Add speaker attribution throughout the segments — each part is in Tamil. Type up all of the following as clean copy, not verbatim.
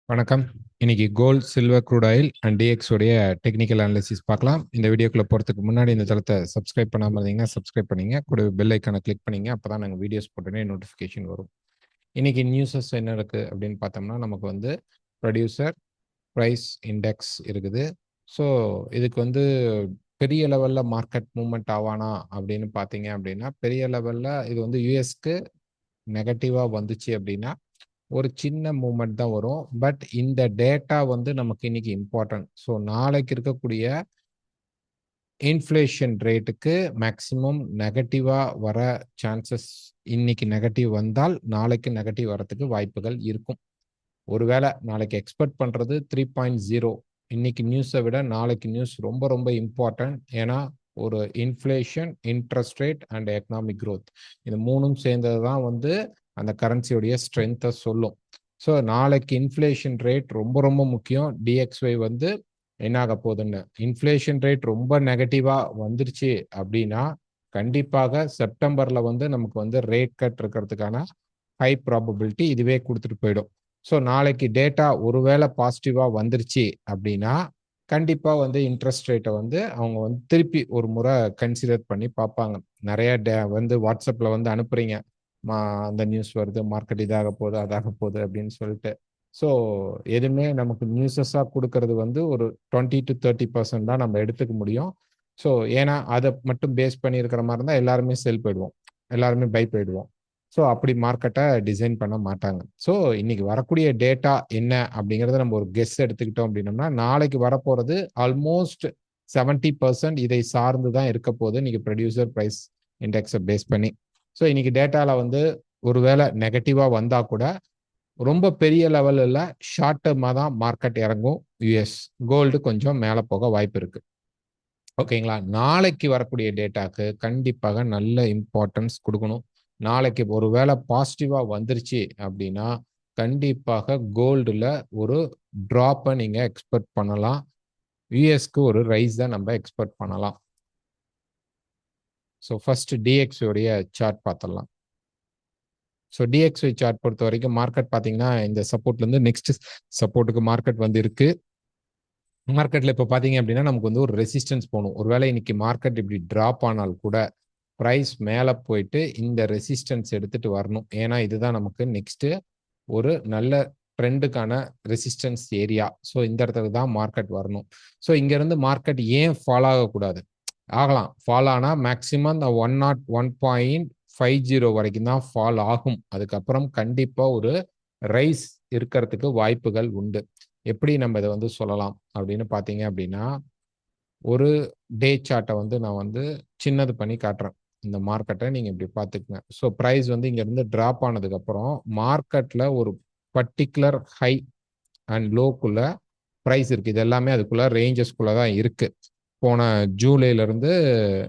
Speaker 1: வணக்கம். இன்னைக்கு gold, silver, crude oil and DX உடைய டெக்னிக்கல் அனாலிசிஸ் பார்க்கலாம். இந்த வீடியோக்குள்ள போறதுக்கு முன்னாடி இந்த தளத்தை சப்ஸ்கிரைப் பண்ணாம இருந்தீங்கன்னா சப்ஸ்கிரைப் பண்ணீங்க. கூட பெல் ஐக்கானை கிளிக் பண்ணீங்க. அப்பதான் நாங்கள் வீடியோஸ் போட்டோன்னே நோட்டிஃபிகேஷன் வரும். இன்னைக்கு நியூஸஸ் என்ன இருக்கு அப்படின்னு பார்த்தோம்னா, நமக்கு வந்து ப்ரொடியூசர் ப்ரைஸ் இண்டெக்ஸ் இருக்குது. ஸோ இதுக்கு வந்து பெரிய லெவலில் மார்க்கெட் மூவ்மெண்ட் ஆவானா அப்படின்னு பார்த்தீங்க அப்படின்னா, பெரிய லெவலில் இது வந்து யூஎஸ்க்கு நெகட்டிவாக வந்துச்சு அப்படின்னா ஒரு சின்ன மூமெண்ட் தான் வரும். பட் இந்த டேட்டா வந்து நமக்கு இன்னைக்கு இம்பார்ட்டன்ட். ஸோ நாளைக்கு இருக்கக்கூடிய இன்ஃப்ளேஷன் ரேட்டுக்கு மேக்சிமம் நெகட்டிவா வர சான்சஸ், இன்னைக்கு நெகட்டிவ் வந்தால் நாளைக்கு நெகட்டிவ் வரத்துக்கு வாய்ப்புகள் இருக்கும். ஒருவேளை நாளைக்கு எக்ஸ்பெக்ட் பண்றது 3.0. இன்னைக்கு நியூஸை விட நாளைக்கு நியூஸ் ரொம்ப ரொம்ப இம்பார்ட்டன்ட். ஏன்னா ஒரு inflation, interest rate and economic growth, இது மூணும் சேர்ந்தது தான் வந்து அந்த கரன்சியோடைய ஸ்ட்ரென்த்தை சொல்லும். ஸோ நாளைக்கு இன்ஃப்ளேஷன் ரேட் ரொம்ப ரொம்ப முக்கியம். டிஎக்ஸ்ஒய் வந்து என்ன ஆக போகுதுன்னு, இன்ஃப்ளேஷன் ரேட் ரொம்ப நெகட்டிவா வந்துருச்சு அப்படின்னா கண்டிப்பாக செப்டம்பர்ல வந்து நமக்கு வந்து ரேட் கட் இருக்கிறதுக்கான ஹை ப்ராபபிலிட்டி இதுவே கொடுத்துட்டு போயிடும். ஸோ நாளைக்கு டேட்டா ஒருவேளை பாசிட்டிவா வந்துருச்சு அப்படின்னா கண்டிப்பா வந்து இன்ட்ரெஸ்ட் ரேட்டை வந்து அவங்க வந்து திருப்பி ஒரு முறை கன்சிடர் பண்ணி பார்ப்பாங்க. நிறைய வந்து வாட்ஸ்அப்ல வந்து அனுப்புறீங்க, அந்த நியூஸ் வருது, மார்க்கெட் இதாக போகுது அதாக போகுது அப்படின்னு சொல்லிட்டு. ஸோ எதுவுமே நமக்கு நியூஸஸாக கொடுக்கறது வந்து ஒரு 20-30% தான் நம்ம எடுத்துக்க முடியும். ஸோ ஏன்னா அதை மட்டும் பேஸ் பண்ணி இருக்கிற மாதிரி இருந்தால் எல்லாருமே செல் போயிடுவோம், எல்லாருமே பை போயிடுவோம். ஸோ அப்படி மார்க்கெட்டை டிசைன் பண்ண மாட்டாங்க. ஸோ இன்னைக்கு வரக்கூடிய டேட்டா என்ன அப்படிங்கிறத நம்ம ஒரு கெஸ் எடுத்துக்கிட்டோம் அப்படின்னோம்னா, நாளைக்கு வரப்போறது ஆல்மோஸ்ட் 70% இதை சார்ந்து தான் இருக்க போகுது இன்னைக்கு ப்ரொடியூசர் ப்ரைஸ் இண்டெக்ஸை பேஸ் பண்ணி. ஸோ இன்னைக்கு டேட்டாவில் வந்து ஒருவேளை நெகட்டிவாக வந்தால் கூட ரொம்ப பெரிய லெவலில் ஷார்ட் டர்மாக தான் மார்க்கெட் இறங்கும். யூஎஸ் கோல்டு கொஞ்சம் மேலே போக வாய்ப்பு இருக்கு. ஓகேங்களா? நாளைக்கு வரக்கூடிய டேட்டாக்கு கண்டிப்பாக நல்ல இம்பார்ட்டன்ஸ் கொடுக்கணும். நாளைக்கு ஒருவேளை பாசிட்டிவா வந்துருச்சு அப்படின்னா கண்டிப்பாக கோல்டுல ஒரு டிராப்பை நீங்க எக்ஸ்பெக்ட் பண்ணலாம். யூஎஸ்க்கு ஒரு ரைஸ் தான் நம்ம எக்ஸ்பெக்ட் பண்ணலாம். ஸோ ஃபர்ஸ்ட் டிஎக்ஸ் உடைய சார்ட் பார்த்துடலாம். ஸோ டிஎக்ஸ்ஒய் சார்ட் பொறுத்த வரைக்கும் மார்க்கெட் பார்த்தீங்கன்னா இந்த சப்போர்ட்ல இருந்து நெக்ஸ்ட் சப்போர்ட்டுக்கு மார்க்கெட் வந்து இருக்கு. மார்க்கெட்ல இப்போ பார்த்தீங்க அப்படின்னா நமக்கு வந்து ஒரு ரெசிஸ்டன்ஸ் போகணும். ஒருவேளை இன்னைக்கு மார்க்கெட் இப்படி டிராப் ஆனால் கூட ப்ரைஸ் மேலே போயிட்டு இந்த ரெசிஸ்டன்ஸ் எடுத்துட்டு வரணும். ஏன்னா இதுதான் நமக்கு நெக்ஸ்ட் ஒரு நல்ல ட்ரெண்டுக்கான ரெசிஸ்டன்ஸ் ஏரியா. ஸோ இந்த இடத்துல தான் மார்க்கெட் வரணும். ஸோ இங்கேருந்து மார்க்கெட் ஏன் ஃபாலோ ஆகக்கூடாது? ஆகலாம். ஃபால் ஆனால் மேக்சிமம் இந்த 101.50 வரைக்கும் தான் ஃபால் ஆகும். அதுக்கப்புறம் கண்டிப்பாக ஒரு ரைஸ் இருக்கிறதுக்கு வாய்ப்புகள் உண்டு. எப்படி நம்ம இதை வந்து சொல்லலாம் அப்படின்னு பார்த்தீங்க அப்படின்னா, ஒரு டே சார்ட்டை வந்து நான் வந்து சின்னது பண்ணி காட்டுறேன். இந்த மார்க்கெட்டை நீங்கள் இப்படி பார்த்துக்குங்க. ஸோ ப்ரைஸ் வந்து இங்கேருந்து ட்ராப் ஆனதுக்கப்புறம் மார்க்கெட்டில் ஒரு பர்டிகுலர் ஹை அண்ட் லோக்குள்ள ப்ரைஸ் இருக்குது. இது எல்லாமே அதுக்குள்ள ரேஞ்சஸ்குள்ளே தான் இருக்குது. போன ஜூலைலேருந்து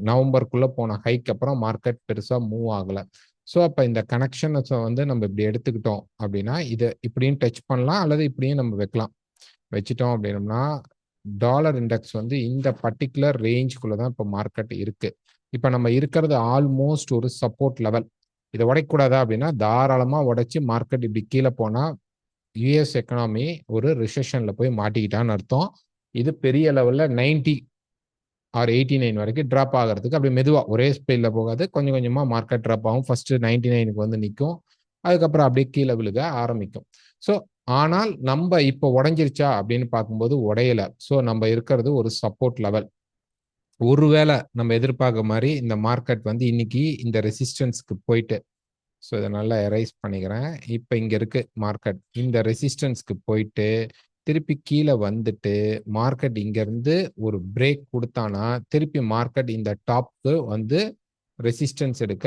Speaker 1: நவம்பருக்குள்ளே போன ஹைக்கு அப்புறம் மார்க்கெட் பெருசாக மூவ் ஆகலை. ஸோ அப்போ இந்த கனெக்ஷன்ஸை வந்து நம்ம இப்படி எடுத்துக்கிட்டோம் அப்படின்னா இதை இப்படியும் டச் பண்ணலாம் அல்லது இப்படியும் நம்ம வைக்கலாம். வச்சுட்டோம் அப்படின்னோம்னா டாலர் இண்டெக்ஸ் வந்து இந்த பர்டிகுலர் ரேஞ்சுக்குள்ள தான் இப்போ மார்க்கெட் இருக்கு. இப்போ நம்ம இருக்கிறது ஆல்மோஸ்ட் ஒரு சப்போர்ட் லெவல். இதை உடைக்கூடாதா அப்படின்னா தாராளமாக உடைச்சி மார்க்கெட் இப்படி கீழே போனால் யூஎஸ் எக்கனாமி ஒரு ரிசெஷன்ல போய் மாட்டிக்கிட்டான்னு அர்த்தம். இது பெரிய லெவலில் 90 ஆர் 89 வரைக்கும் ட்ராப் ஆகிறதுக்கு அப்படி மெதுவாக ஒரே ஸ்பீடில் போகாது, கொஞ்சம் கொஞ்சமாக மார்க்கெட் ட்ராப் ஆகும். ஃபர்ஸ்ட் 99க்கு வந்து நிற்கும், அதுக்கப்புறம் அப்படியே கீழே விழுக ஆரம்பிக்கும். ஸோ ஆனால் நம்ம இப்போ உடஞ்சிருச்சா அப்படின்னு பார்க்கும்போது உடையல. ஸோ நம்ம இருக்கிறது ஒரு சப்போர்ட் லெவல். ஒருவேளை நம்ம எதிர்பார்க்க மாதிரி இந்த மார்க்கெட் வந்து இன்னைக்கு இந்த ரெசிஸ்டன்ஸ்க்கு போயிட்டு, ஸோ இதை நல்லா எரைஸ் பண்ணிக்கிறேன். இப்போ இங்கே இருக்கு மார்க்கெட், இந்த ரெசிஸ்டன்ஸ்க்கு போயிட்டு திருப்பி கீழே வந்துட்டு மார்க்கெட் இங்கேருந்து ஒரு பிரேக் கொடுத்தானா திருப்பி மார்க்கெட் இந்த டாப்க்கு வந்து ரெசிஸ்டன்ஸ் எடுக்க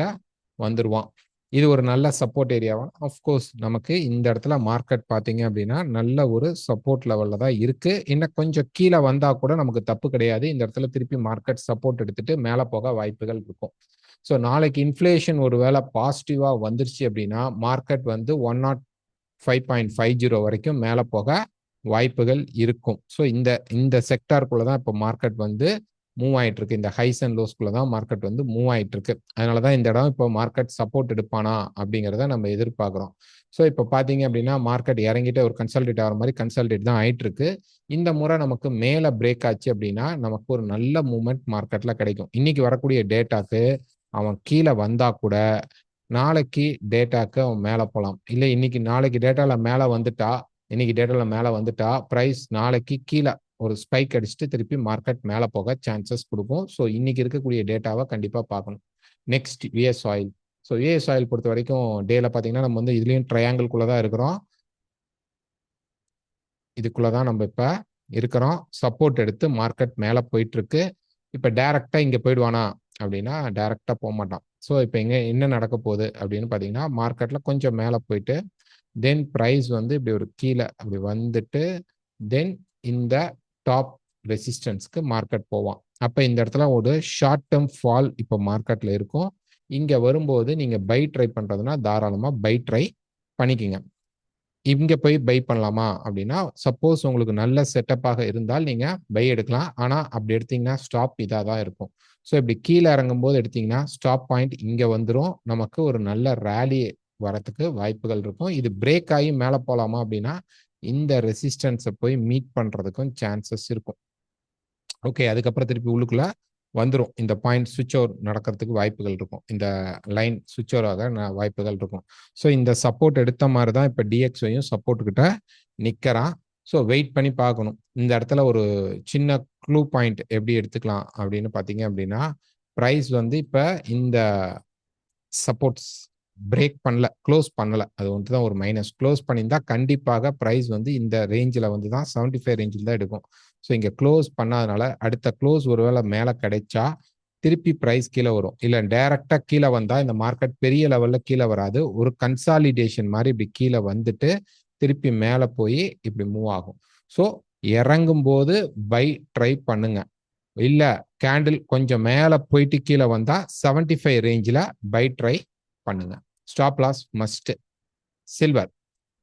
Speaker 1: வந்துடுவான். இது ஒரு நல்ல சப்போர்ட் ஏரியாவா? அஃப்கோர்ஸ் நமக்கு இந்த இடத்துல மார்க்கெட் பார்த்தீங்க அப்படின்னா நல்ல ஒரு சப்போர்ட் லெவலில் தான் இருக்கு. இன்னும் கொஞ்சம் கீழே வந்தால் கூட நமக்கு தப்பு கிடையாது. இந்த இடத்துல திருப்பி மார்க்கெட் சப்போர்ட் எடுத்துட்டு மேலே போக வாய்ப்புகள் இருக்கும். ஸோ நாளைக்கு இன்ஃப்ளேஷன் ஒரு வேளை பாசிட்டிவாக வந்துருச்சு அப்படின்னா மார்க்கெட் வந்து 105.50 வரைக்கும் மேலே போக வாய்ப்புகள் இருக்கும். ஸோ இந்த செக்டாருக்குள்ள தான் இப்போ மார்க்கெட் வந்து மூவ் ஆயிட்டு இருக்கு. இந்த ஹைஸ் அண்ட் லோஸ்குள்ள தான் மார்க்கெட் வந்து மூவ் ஆயிட்டு இருக்கு. அதனாலதான் இந்த இடம் இப்போ மார்க்கெட் சப்போர்ட் எடுப்பானா அப்படிங்கிறத நம்ம எதிர்பார்க்கிறோம். ஸோ இப்போ பார்த்தீங்க அப்படின்னா மார்க்கெட் இறங்கிட்டு ஒரு கன்சல்டேட் ஆகிற மாதிரி கன்சல்டேட் தான் ஆயிட்டு இருக்கு. இந்த முறை நமக்கு மேலே பிரேக் ஆச்சு அப்படின்னா நமக்கு ஒரு நல்ல மூவ்மெண்ட் மார்க்கெட்ல கிடைக்கும். இன்னைக்கு வரக்கூடிய டேட்டாக்கு அவன் கீழே வந்தா கூட நாளைக்கு டேட்டாக்கு அவன் மேலே போகலாம். இல்லை நாளைக்கு டேட்டால மேலே வந்துட்டா ப்ரைஸ் நாளைக்கு கீழே ஒரு ஸ்பைக் அடிச்சுட்டு திருப்பி மார்க்கெட் மேலே போக சான்சஸ் கொடுக்கும். ஸோ இன்னைக்கு இருக்கக்கூடிய டேட்டாவை கண்டிப்பாக பார்க்கணும். Next VS oil. So VS oil பொறுத்த வரைக்கும் டேல பார்த்தீங்கன்னா நம்ம வந்து இதுலேயும் ட்ரையாங்கிள்குள்ளே தான் இருக்கிறோம். இதுக்குள்ளே தான் நம்ம இப்போ இருக்கிறோம். சப்போர்ட் எடுத்து மார்க்கெட் மேலே போயிட்டு இருக்கு. இப்போ டைரக்டாக இங்கே போயிடுவானா அப்படின்னா டைரக்டாக போக மாட்டான். ஸோ இப்போ என்ன நடக்க போகுது அப்படின்னு பார்த்தீங்கன்னா மார்க்கெட்டில் கொஞ்சம் மேலே போயிட்டு தென் ப்ரைஸ் வந்து இப்படி ஒரு கீழே அப்படி வந்துட்டு தென் இந்த டாப் ரெசிஸ்டன்ஸ்க்கு மார்க்கெட் போவான். அப்போ இந்த இடத்துல ஒரு ஷார்ட் டேர்ம் ஃபால் இப்போ மார்க்கெட்டில் இருக்கும். இங்கே வரும்போது நீங்கள் பை ட்ரை பண்ணுறதுனா தாராளமாக பை ட்ரை பண்ணிக்கோங்க. இங்கே போய் பை பண்ணலாமா அப்படின்னா சப்போஸ் உங்களுக்கு நல்ல செட்டப்பாக இருந்தால் நீங்கள் பை எடுக்கலாம். ஆனால் அப்படி எடுத்தீங்கன்னா ஸ்டாப் இதாக தான் இருக்கும். ஸோ இப்படி கீழே இறங்கும் போது எடுத்தீங்கன்னா ஸ்டாப் பாயிண்ட் இங்கே வந்துடும். நமக்கு ஒரு நல்ல ரேலி வரத்துக்கு வாய்ப்புகள் இருக்கும். இது பிரேக் ஆகி மேலே போகலாமா அப்படின்னா இந்த ரெசிஸ்டன்ஸை போய் மீட் பண்ணுறதுக்கும் சான்சஸ் இருக்கும். ஓகே, அதுக்கப்புறம் திருப்பி உள்ளுக்குள்ள வந்துடும். இந்த பாயிண்ட் சுவிட்ச் ஓவர் நடக்கிறதுக்கு வாய்ப்புகள் இருக்கும். இந்த லைன் சுவிட்ச் ஓவர் ஆக வாய்ப்புகள் இருக்கும். ஸோ இந்த சப்போர்ட் எடுத்த மாதிரி தான் இப்போ டிஎக்ஸையும் சப்போர்ட் கிட்ட நிற்கிறான். ஸோ வெயிட் பண்ணி பார்க்கணும். இந்த இடத்துல ஒரு சின்ன க்ளூ பாயிண்ட் எப்படி எடுத்துக்கலாம் அப்படின்னு பார்த்தீங்க அப்படின்னா ப்ரைஸ் வந்து இப்போ இந்த சப்போர்ட்ஸ் பிரேக் பண்ணல, க்ளோஸ் பண்ணல, அது வந்து தான் ஒரு மைனஸ். க்ளோஸ் பண்ணியிருந்தா கண்டிப்பாக ப்ரைஸ் வந்து இந்த ரேஞ்சில் வந்து தான் 75 ரேஞ்சில் தான் எடுக்கும். ஸோ இங்கே க்ளோஸ் பண்ணாதனால அடுத்த க்ளோஸ் ஒருவேளை மேலே கிடைச்சா திருப்பி ப்ரைஸ் கீழே வரும். இல்லை டைரக்டாக கீழே வந்தால் இந்த மார்க்கெட் பெரிய லெவலில் கீழே வராது. ஒரு கன்சாலிடேஷன் மாதிரி இப்படி கீழே வந்துட்டு திருப்பி மேலே போய் இப்படி மூவ் ஆகும். ஸோ இறங்கும் போது பை ட்ரை பண்ணுங்க. இல்லை கேண்டில் கொஞ்சம் மேலே போயிட்டு கீழே வந்தால் 75 ரேஞ்சில் பை ட்ரை பண்ணுங்க. Stop loss must. Silver.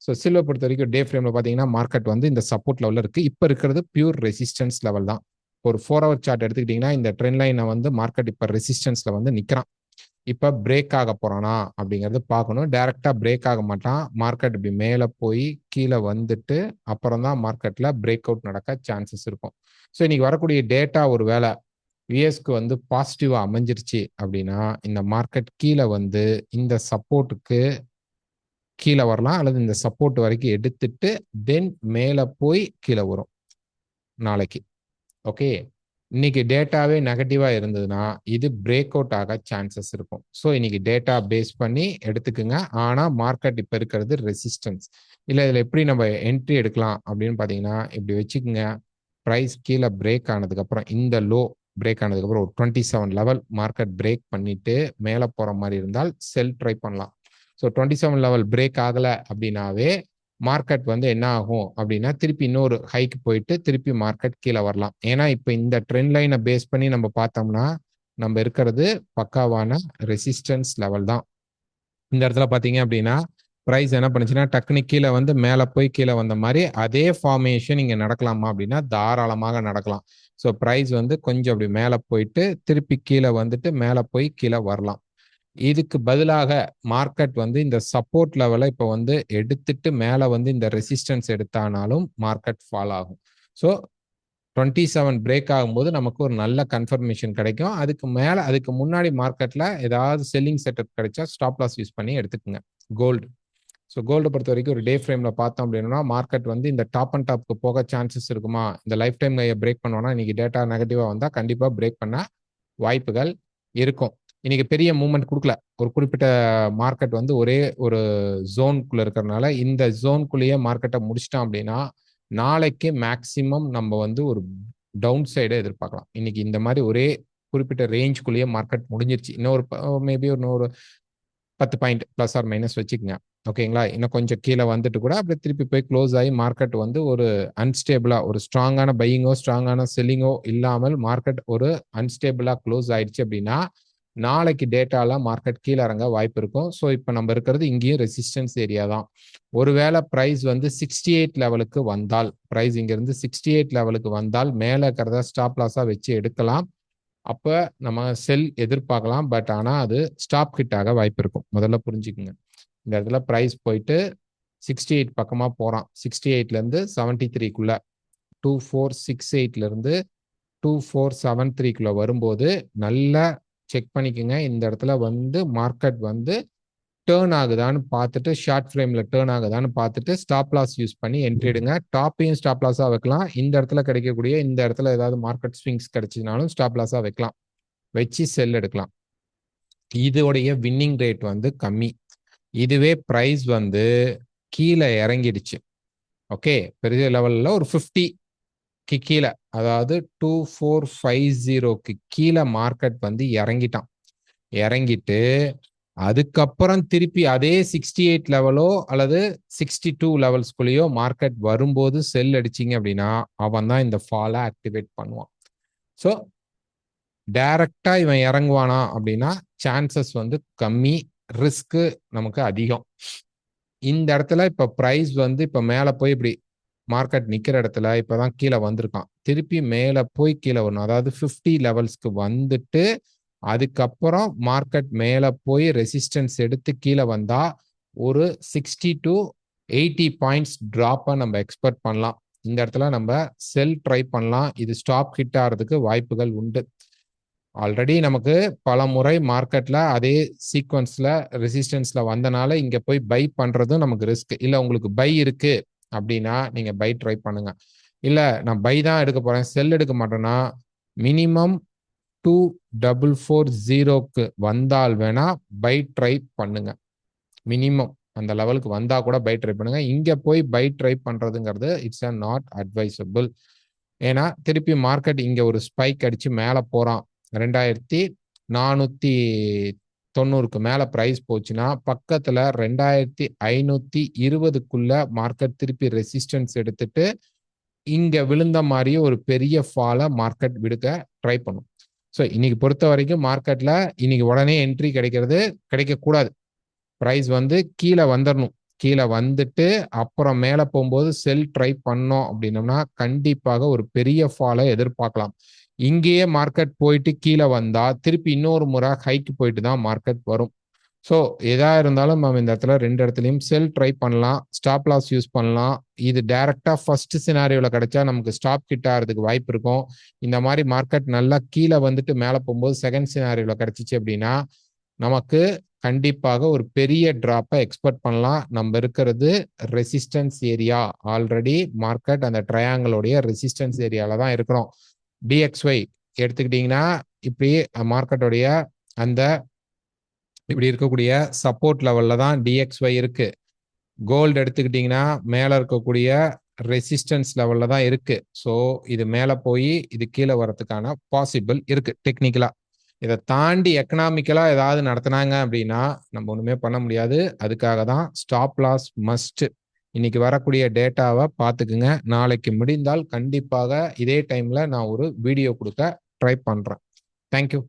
Speaker 1: So silver பொறுத்த வரைக்கும் டே ஃப்ரேமில் பார்த்தீங்கன்னா மார்க்கெட் வந்து இந்த சப்போர்ட் லெவலில் இருக்குது. இப்போ இருக்கிறது பியூர் ரெசிஸ்டன்ஸ் லெவல் தான். ஒரு 4 ஹவர் சார்ட் எடுத்துக்கிட்டிங்கன்னா இந்த ட்ரெண்ட் லைனை வந்து மார்க்கெட் இப்போ ரெசிஸ்டன்ஸில் வந்து நிற்கிறான். இப்போ பிரேக் ஆக போகிறானா அப்படிங்கிறது பார்க்கணும். டைரெக்டாக பிரேக் ஆக மாட்டான். மார்க்கெட் இப்படி மேலே போய் கீழே வந்துட்டு அப்புறம் தான் மார்க்கெட்டில் பிரேக் அவுட் நடக்க சான்சஸ் இருக்கும். ஸோ இன்னைக்கு வரக்கூடிய டேட்டா ஒரு வேளை விஎஸ்க்கு வந்து பாசிட்டிவா அமைஞ்சிருச்சு அப்படின்னா இந்த மார்க்கெட் கீழே வந்து இந்த சப்போர்ட்டுக்கு கீழே வரலாம், அல்லது இந்த சப்போர்ட் வரைக்கும் எடுத்துட்டு தென் மேலே போய் கீழே வரும் நாளைக்கு. ஓகே, இன்னைக்கு டேட்டாவே நெகட்டிவா இருந்ததுன்னா இது பிரேக் அவுட் ஆக சான்சஸ் இருக்கும். ஸோ இன்னைக்கு டேட்டா பேஸ் பண்ணி எடுத்துக்குங்க. ஆனால் மார்க்கெட் இப்போ இருக்கிறது ரெசிஸ்டன்ஸ் இல்லை. இதில் எப்படி நம்ம என்ட்ரி எடுக்கலாம் அப்படின்னு பார்த்தீங்கன்னா இப்படி வச்சுக்கோங்க. ப்ரைஸ் கீழே பிரேக் ஆனதுக்கப்புறம் இந்த லோ பிரேக் ஆனதுக்கப்புறம் ஒரு 27 லெவல் மார்க்கெட் பிரேக் பண்ணிட்டு மேலே போகிற மாதிரி இருந்தால் செல் ட்ரை பண்ணலாம். ஸோ 27 லெவல் பிரேக் ஆகலை அப்படின்னாவே மார்க்கெட் வந்து என்ன ஆகும் அப்படின்னா திருப்பி இன்னொரு ஹைக்கு போயிட்டு திருப்பி மார்க்கெட் கீழே வரலாம். ஏன்னா இப்போ இந்த ட்ரெண்ட் லைனை பேஸ் பண்ணி நம்ம பார்த்தோம்னா நம்ம இருக்கிறது பக்காவான ரெசிஸ்டன்ஸ் லெவல் தான். இந்த இடத்துல பார்த்தீங்க அப்படின்னா ப்ரைஸ் என்ன பண்ணுச்சுன்னா டக்குனு கீழே வந்து மேலே போய் கீழே வந்த மாதிரி அதே ஃபார்மேஷன் இங்கே நடக்கலாமா அப்படின்னா தாராளமாக நடக்கலாம். ஸோ ப்ரைஸ் வந்து கொஞ்சம் அப்படி மேலே போயிட்டு திருப்பி கீழே வந்துட்டு மேலே போய் கீழே வரலாம். இதுக்கு பதிலாக மார்க்கெட் வந்து இந்த சப்போர்ட் லெவலை இப்போ வந்து எடுத்துட்டு மேலே வந்து இந்த ரெசிஸ்டன்ஸ் எடுத்தானாலும் மார்க்கெட் ஃபால் ஆகும். ஸோ 27 பிரேக் ஆகும்போது நமக்கு ஒரு நல்ல கன்ஃபர்மேஷன் கிடைக்கும். அதுக்கு முன்னாடி மார்க்கெட்ல ஏதாவது செல்லிங் செட்டப் கிடைச்சா ஸ்டாப் லாஸ் யூஸ் பண்ணி எடுத்துக்கோங்க. கோல்டு. ஸோ கோல்டு பொறுத்த வரைக்கும் ஒரு டே ஃப்ரேம்ல பார்த்தோம் அப்படின்னா மார்க்கெட் வந்து இந்த டாப் அண்ட் டாப்க்கு போக சான்சஸ் இருக்குமா, இந்த லைஃப் டைம் பிரேக் பண்ணுவோம்னா இன்னைக்கு டேட்டா நெகட்டிவா வந்தால் கண்டிப்பாக பிரேக் பண்ண வாய்ப்புகள் இருக்கும். இன்னைக்கு பெரிய மூவ்மெண்ட் கொடுக்கல. ஒரு குறிப்பிட்ட மார்க்கெட் வந்து ஒரே ஒரு ஜோனுக்குள்ள இருக்கிறதுனால இந்த ஜோனுக்குள்ளேயே மார்க்கெட்டை முடிச்சிட்டோம் அப்படின்னா நாளைக்கு மேக்சிமம் நம்ம வந்து ஒரு டவுன் சைடை எதிர்பார்க்கலாம். இன்னைக்கு இந்த மாதிரி ஒரே குறிப்பிட்ட ரேஞ்சுக்குள்ளேயே மார்க்கெட் முடிஞ்சிருச்சு. இன்னொரு மேபி ஒரு 10 பாயிண்ட் பிளஸ் ஆர் மைனஸ் வச்சுக்கோங்க. ஓகேங்களா, இன்னும் கொஞ்சம் கீழே வந்துட்டு கூட அப்படி திருப்பி போய் க்ளோஸ் ஆகி மார்க்கெட் வந்து ஒரு அன்ஸ்டேபிளா ஒரு ஸ்ட்ராங்கான பையிங்கோ ஸ்ட்ராங்கான செல்லிங்கோ இல்லாமல் மார்க்கெட் ஒரு அன்ஸ்டேபிளா க்ளோஸ் ஆயிடுச்சு அப்படின்னா நாளைக்கு டேட்டால மார்க்கெட் கீழே இறங்க வாய்ப்பு இருக்கும். ஸோ இப்போ நம்ம இருக்கிறது இங்கேயும் ரெசிஸ்டன்ஸ் ஏரியா தான். ஒருவேளை ப்ரைஸ் வந்து 68 லெவலுக்கு வந்தால் ப்ரைஸ் இங்கிருந்து 68 லெவலுக்கு வந்தால் மேலே இருக்கிறத ஸ்டாப் லாஸா வச்சு எடுக்கலாம். அப்ப நம்ம செல் எதிர்பார்க்கலாம். பட் ஆனா அது ஸ்டாப் ஹிட் ஆக வாய்ப்பு இருக்கும். முதல்ல புரிஞ்சுக்குங்க. இந்த இடத்துல பிரைஸ் போயிட்டு 68 பக்கமா போறான். 68ல இருந்து 73க்குள்ள 2468ல இருந்து 2473க்குள்ள வரும்போது நல்லா செக் பண்ணிக்கங்க. இந்த இடத்துல வந்து மார்க்கெட் வந்து டேர்ன் ஆகுதான்னு பார்த்துட்டு, ஷார்ட் ஃப்ரேம்ல டேர்ன் ஆகுதான்னு பார்த்துட்டு ஸ்டாப் லாஸ் யூஸ் பண்ணி என்ட்ரி எடுங்க. டாப்பையும் ஸ்டாப் லாஸா வைக்கலாம். இந்த இடத்துல கிடைக்கக்கூடிய இந்த இடத்துல ஏதாவது மார்க்கெட் ஸ்விங்ஸ் கிடைச்சதுனாலும் ஸ்டாப் லாஸா வைக்கலாம். வச்சு செல் எடுக்கலாம். இதோடைய வின்னிங் ரேட் வந்து கம்மி. இதுவே பிரைஸ் வந்து கீழே இறங்கிடுச்சு. ஓகே, பெரிய லெவல்ல ஒரு 50க்கு கீழே, அதாவது 2450க்கு கீழே மார்க்கெட் வந்து இறங்கிட்டான். இறங்கிட்டு அதுக்கப்புறம் திருப்பி அதே 68 லெவலோ அல்லது 62 லெவல்ஸ்குள்ளேயோ மார்க்கெட் வரும்போது செல் அடிச்சிங்க அப்படின்னா அவன் தான் இந்த ஃபாலை ஆக்டிவேட் பண்ணுவான். ஸோ டைரக்டா இவன் இறங்குவானா அப்படின்னா சான்சஸ் வந்து கம்மி, ரிஸ்க் நமக்கு அதிகம். இந்த இடத்துல இப்ப பிரைஸ் வந்து இப்ப மேல போய் இப்படி மார்க்கெட் நிக்கிற இடத்துல இப்பதான் கீழே வந்திருக்கான். திருப்பி மேல போய் கீழே வரணும். அதாவது 50 லெவல்ஸ்க்கு வந்துட்டு அதுக்கப்புறம் மார்க்கெட் மேல போய் ரெசிஸ்டன்ஸ் எடுத்து கீழே வந்தா ஒரு 60 to 80 பாயிண்ட்ஸ் டிராப்பை நம்ம எக்ஸ்பெக்ட் பண்ணலாம். இந்த இடத்துல நம்ம செல் ட்ரை பண்ணலாம். இது ஸ்டாப் ஹிட் ஆகிறதுக்கு வாய்ப்புகள் உண்டு. ஆல்ரெடி நமக்கு பல முறை மார்க்கெட்ல அதே சீக்வன்ஸ்ல ரெசிஸ்டன்ஸ்ல வந்தனால இங்க போய் பை பண்றதும் நமக்கு ரிஸ்க். இல்ல உங்களுக்கு பை இருக்கு அப்படின்னா நீங்க பை ட்ரை பண்ணுங்க. இல்ல நான் பை தான் எடுக்க போறேன், செல் எடுக்க மாட்டேன்னா மினிமம் 2440க்கு வந்தால் வேணா பை ட்ரை பண்ணுங்க. மினிமம் அந்த லெவலுக்கு வந்தா கூட பை ட்ரை பண்ணுங்க. இங்க போய் பை ட்ரை பண்றதுங்கிறது இட்ஸ் நாட் அட்வைசபிள். ஏன்னா திருப்பி மார்க்கெட் இங்க ஒரு ஸ்பைக் அடிச்சு மேல போறான். 2490க்கு மேல பிரைஸ் போச்சுன்னா பக்கத்துல 2520க்குள்ள மார்க்கெட் திருப்பி ரெசிஸ்டன்ஸ் எடுத்துட்டு இங்க விழுந்த மாதிரியே ஒரு பெரிய ஃபாலை மார்க்கெட் விடுக்க ட்ரை பண்ணும். ஸோ இன்னைக்கு பொறுத்த வரைக்கும் மார்க்கெட்ல இன்னைக்கு உடனே என்ட்ரி கிடைக்கக்கூடாது. பிரைஸ் வந்து கீழே வந்துடணும். கீழே வந்துட்டு அப்புறம் மேலே போகும்போது செல் ட்ரை பண்ணோம் அப்படின்னோம்னா கண்டிப்பாக ஒரு பெரிய ஃபாலை எதிர்பார்க்கலாம். இங்கேயே மார்க்கெட் போயிட்டு கீழே வந்தா திருப்பி இன்னொரு முறை ஹைக்கு போயிட்டு தான் மார்க்கெட் வரும். ஸோ எதா இருந்தாலும் நம்ம இந்த இடத்துல ரெண்டு இடத்துலையும் செல் ட்ரை பண்ணலாம், ஸ்டாப் லாஸ் யூஸ் பண்ணலாம். இது டைரக்டா ஃபர்ஸ்ட் சினாரியோல கிடைச்சா நமக்கு ஸ்டாப் ஹிட் ஆகிறதுக்கு வாய்ப்பு இருக்கும். இந்த மாதிரி மார்க்கெட் நல்லா கீழே வந்துட்டு மேலே போகும்போது செகண்ட் சினாரியோல கிடைச்சிச்சு அப்படின்னா நமக்கு கண்டிப்பாக ஒரு பெரிய டிராப்பை எக்ஸ்பெக்ட் பண்ணலாம். நம்ம இருக்கிறது ரெசிஸ்டன்ஸ் ஏரியா. ஆல்ரெடி மார்க்கெட் அந்த ட்ரையாங்கிளோடைய ரெசிஸ்டன்ஸ் ஏரியால தான் இருக்கிறோம். டிஎக்ஸ்ஒய் எடுத்துக்கிட்டீங்கன்னா இப்படி மார்க்கெட்டோடைய அந்த இப்படி இருக்கக்கூடிய சப்போர்ட் லெவல்ல தான் டிஎக்ஸ்ஒய் இருக்கு. கோல்டு எடுத்துக்கிட்டீங்கன்னா மேல இருக்கக்கூடிய ரெசிஸ்டன்ஸ் லெவல்ல தான் இருக்கு. ஸோ இது மேல போய் இது கீழே வரதுக்கான பாசிபிள் இருக்கு டெக்னிக்கலா. இதை தாண்டி எக்கனாமிக்கலா ஏதாவது நடத்தினாங்க அப்படின்னா நம்ம ஒண்ணுமே பண்ண முடியாது. அதுக்காக தான் ஸ்டாப் லாஸ் மஸ்ட். இன்னைக்கு வரக்கூடிய டேட்டாவை பார்த்துக்குங்க. நாளைக்கு முடிந்தால் கண்டிப்பாக இதே டைம்ல நான் ஒரு வீடியோ கொடுக்க ட்ரை பண்றேன். தேங்க்யூ.